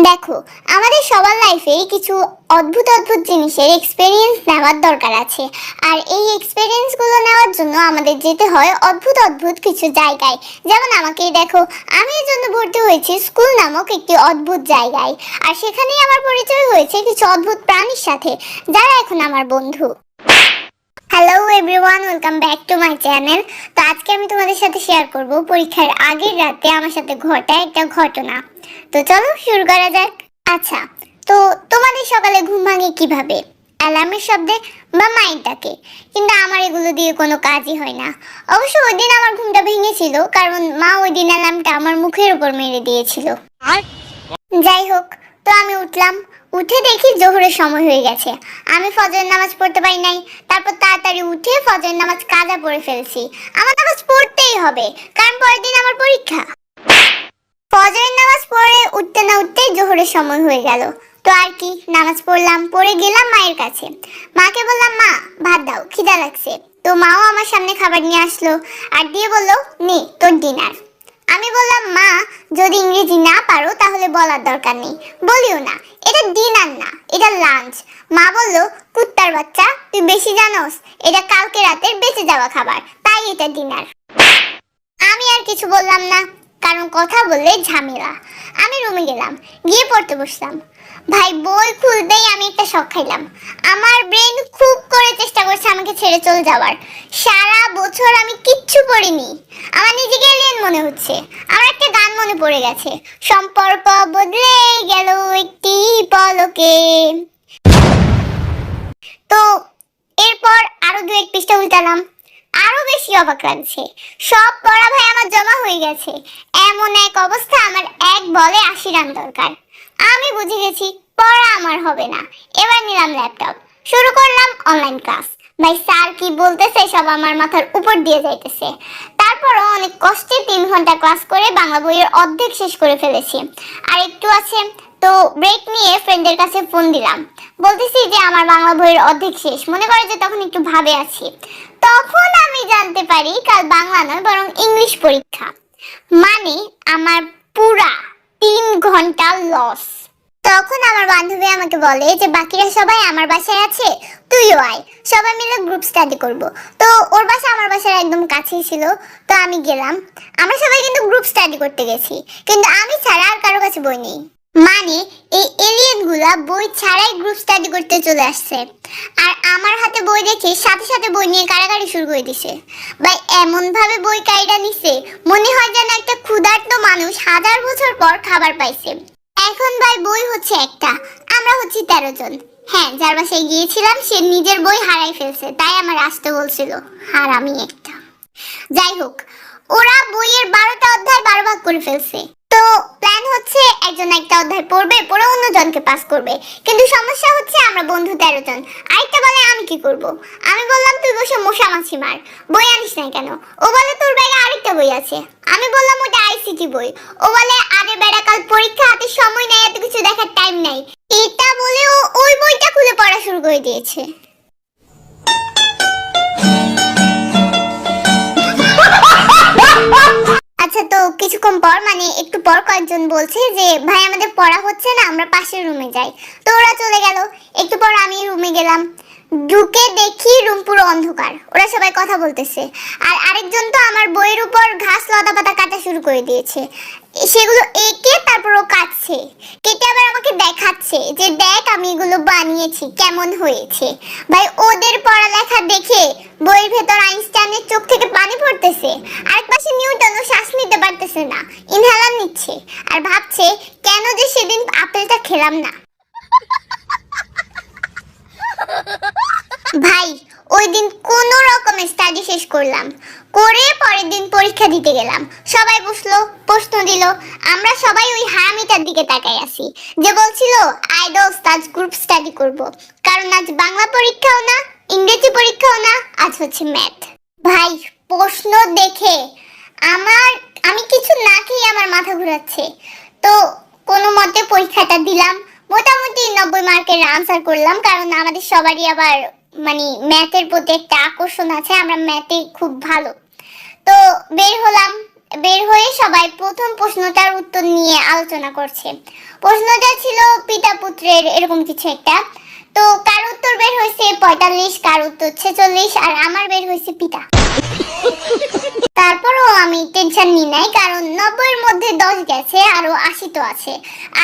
দেখো, আমাদের সবার লাইফে কিছু অদ্ভুত অদ্ভুত জিনিসের এক্সপেরিয়েন্স নেওয়ার দরকার আছে। আর এই এক্সপেরিয়েন্সগুলো নেওয়ার জন্য আমাদের যেতে হয় অদ্ভুত অদ্ভুত কিছু জায়গায়। যেমন আমাকেই দেখো, আমি এর জন্য ভর্তি হয়েছি স্কুল নামক একটি অদ্ভুত জায়গায়। আর সেখানেই আমার পরিচয় হয়েছে কিছু অদ্ভুত প্রাণীর সাথে, যারা এখন আমার বন্ধু। Hello everyone, welcome back to my channel. তো আজকে আমি তোমাদের সাথে শেয়ার করব পরীক্ষার আগের রাতে আমার সাথে ঘটা একটা ঘটনা। তো চলো শুরু করা যাক। আচ্ছা, তো তোমাদের সকালে ঘুম ভাঙে কিভাবে? অ্যালার্মের শব্দে বা মায়ের ডাকে? কিন্তু আমার এগুলো দিয়ে কোনো কাজই হয় না। অবশ্য ওই দিন আমার ঘুমটা ভেঙেছিল, কারণ মা ওই দিন অ্যালার্মটা আমার মুখের উপর মেরে দিয়েছিল। যাই হোক, তো আমি উঠলাম, উঠে দেখি জোহরের সময় হয়ে গেছে। আমি ফজরের নামাজ পড়তে পারি নাই। তারপর তাড়াতাড়ি উঠে ফজরের নামাজ কাজা পড়ে ফেলছি। আমার নামাজ পড়তেই হবে, কারণ পরের দিন আমার পরীক্ষা। ফজরের নামাজ পড়ে উঠতে না উঠতেই জোহরের সময় হয়ে গেল। তো আর কি, নামাজ পড়লাম, পড়ে গেলাম মায়ের কাছে। মাকে বললাম, মা ভাত দাও, খিদা লাগছে। তো মাও আমার সামনে খাবার নিয়ে আসলো আর দিয়ে বললো, নে তোর ডিনার। আমি বললাম, মা যদি ইংরেজি না পারো তাহলে বলার দরকার নেই, বলিও না, এটা ডিনার না, এটা লাঞ্চ। মা বলল, কুত্তার বাচ্চা, তুই বেশি জানোস, এটা কালকে রাতের বেঁচে যাওয়া খাবার, তাই এটা ডিনার। আমি আর কিছু বললাম না, কারণ কথা বললে ঝামেলা। আমি রুমে গেলাম, গিয়ে পড়তে বসলাম। ভাই বই খুলতেই আমি একটা শক খাইলাম। আমার ব্রেন খুব করে চেষ্টা করছে আমাকে ছেড়ে চলে যাওয়ার। সারা বছর আমি কিচ্ছু পড়িনি, আমার নিজেকে এলিয়েন মনে হচ্ছে। আমার একটা গান মনে পড়ে গেছে, সম্পর্ক বদলে গেল একটি পলকে। তো এরপর আরো দু এক পৃষ্ঠা উল্টালাম, আরো বেশি অবাক লাগছে। সব পড়া ভাই আমার জমা হয়ে গেছে। এমন এক অবস্থা, আমার এক বলে 80 রান দরকার। আমি বুঝে গেছি পড়া আমার হবে না। এবার নিলাম ল্যাপটপ, শুরু করলাম অনলাইন ক্লাস। ভাই স্যার কি বলতেছে সব আমার মাথার উপর দিয়ে যাইতেছে। তারপরও অনেক কষ্টে 3 ঘন্টা ক্লাস করে বাংলা বইয়ের অর্ধেক শেষ করে ফেলেছি। আর একটু আছে, তো ব্রেক নিয়ে ফ্রেন্ডের কাছে ফোন দিলাম, বলতেছি যে আমার বাংলা বইয়ের অর্ধেক শেষ। মনে করে যে তখন একটু ভাবে আছি। তখন আমি জানতে পারি কাল বাংলা নয় বরং ইংলিশ পরীক্ষা। মানে আমার পুরা 3 ঘন্টা লস। তখন আমার বান্ধবী আমাকে বলে যে বাকিরা সবাই আমার বাসায় আছে, তুইও আয়, সবাই মিলে গ্রুপ স্টাডি করব। তো ওর বাসা আমার বাসার একদম কাছেই ছিল। তো আমি গেলাম। আমরা সবাই কিন্তু গ্রুপ স্টাডি করতে গেছি, কিন্তু আমি ছাড়া আর কারো কাছে বই নেই। মানে এই এলিয়েন গুলা বই ছাড়াই গ্রুপ স্টাডি করতে চলে আসছে। আর আমার হাতে বই দেখে সাথে সাথে বই নিয়ে কাড়াকাড়ি শুরু করে দিছে। ভাই এমন ভাবে বই কাইড়া নিছে, মনে হয় যেন একটা ক্ষুধার্ত মানুষ 1000 বছর পর খাবার পাইছে। এখন ভাই বই হচ্ছে একটা, আমরা হচ্ছি 13 জন। হ্যাঁ, যার বাসায় গিয়েছিলাম সে নিজের বই হারাই ফেলছে, তাই আমার আসতে বলছিল। হারামি একটা। যাই হোক, ওরা বইয়ের 12টা অধ্যায় 12 ভাগ করে ফেলছে। তো প্ল্যান হচ্ছে একজন একটা অধ্যায় পড়বে, পড়ে অন্যজনকে পাস করবে। কিন্তু সমস্যা হচ্ছে আমরা বন্ধু 13 জন। আরেকটা বলে আমি কি করব। আমি বললাম, তুই বসে মশা মাছি মার, বই আনিস না কেন? ও বলে, তোর ব্যাগে আরেকটা বই আছে। আমি বললাম, ওটা আইসিটি বই। ও বলে, আরে বেটা কাল পরীক্ষা, হাতে সময় নাই, এত কিছু দেখার টাইম নাই। এটা বলে ও ওই বইটা খুলে পড়া শুরু করে দিয়েছে। আচ্ছা, তো কিছুক্ষণ পর মানে একটু পর কয়েকজন বলছে যে ভাই আমাদের পড়া হচ্ছে না, আমরা পাশের রুমে যাই। তো ওরা চলে গেল। একটু পর আমি রুমে গেলাম, ঢুকে দেখি রুম পুরো অন্ধকার, ওরা সবাই কথা বলতেছে। আর আরেকজন তো আমার বইয়ের উপর ঘাস লতা পাতা কাটা শুরু করে দিয়েছে। সেগুলো এঁকে তারপর ও কাটছে, কেটে আবার আমাকে দেখাচ্ছে যে দেখ আমি এগুলো বানিয়েছি, কেমন হয়েছে। ভাই ওদের পড়ালেখা দেখে বইয়ের ভেতর আইনস্টাইনের চোখ থেকে পানি পড়তেছে। আরেক পাশে নিউটনও শ্বাস নিতে পারতেছে না, ইনহেলার নিচ্ছে আর ভাবছে কেন যে সেদিন আপেলটা খেলাম না। ভাই ওই দিন কোন রকমে স্টাডি শেষ করলাম, করে পরের দিন পরীক্ষা দিতে গেলাম। সবাই বসলো, প্রশ্ন দিল। আমরা সবাই ওই হারামিটার দিকে তাকাই আছি যে বলছিল আই দোস্ত আজ গ্রুপ স্টাডি করব, কারণ আজ বাংলা পরীক্ষাও না, ইংরেজি পরীক্ষাও না, আজ হচ্ছে ম্যাথ। ভাই প্রশ্ন দেখে আমি কিছু না খেয়ে আমার মাথা ঘোরাচ্ছে। তো কোনো মতে পরীক্ষাটা দিলাম। মোটামুটি 90 মার্কের আনসার করলাম, কারণ আমাদের সবারই আবার মানে ম্যাথের প্রতি একটা আকর্ষণ আছে, আমরা ম্যাথে খুব ভালো। তো বের হলাম, বের হয়ে সবাই প্রথম প্রশ্নটার উত্তর নিয়ে আলোচনা করছে। প্রশ্নটা ছিল পিতা পুত্রের এরকম কিছু একটা। তো কার উত্তর বের হয়েছে 45, কার উত্তর 46, আর আমার বের হয়েছে পিতা। তারপরও আমি টেনশন নিই নাই, কারণ 90 এর মধ্যে 10 গেছে, আরো 80 তো আছে।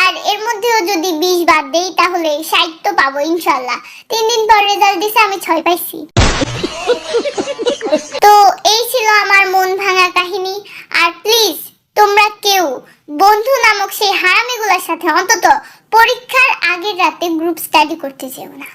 আর এর মধ্যেও যদি 20 বাদ দেই তাহলে 60 তো পাবো ইনশাল্লাহ। 3 দিন পর রেজাল্ট দিছে, আমি 6 পাইছি। তো এই ছিল আমার মন ভাঙা কাহিনী। আর প্লিজ তোমরা কেউ বন্ধু নামক সেই হারামিগুলোর সাথে অন্তত পরীক্ষার আগের রাতে গ্রুপ স্টাডি করতে যেও না।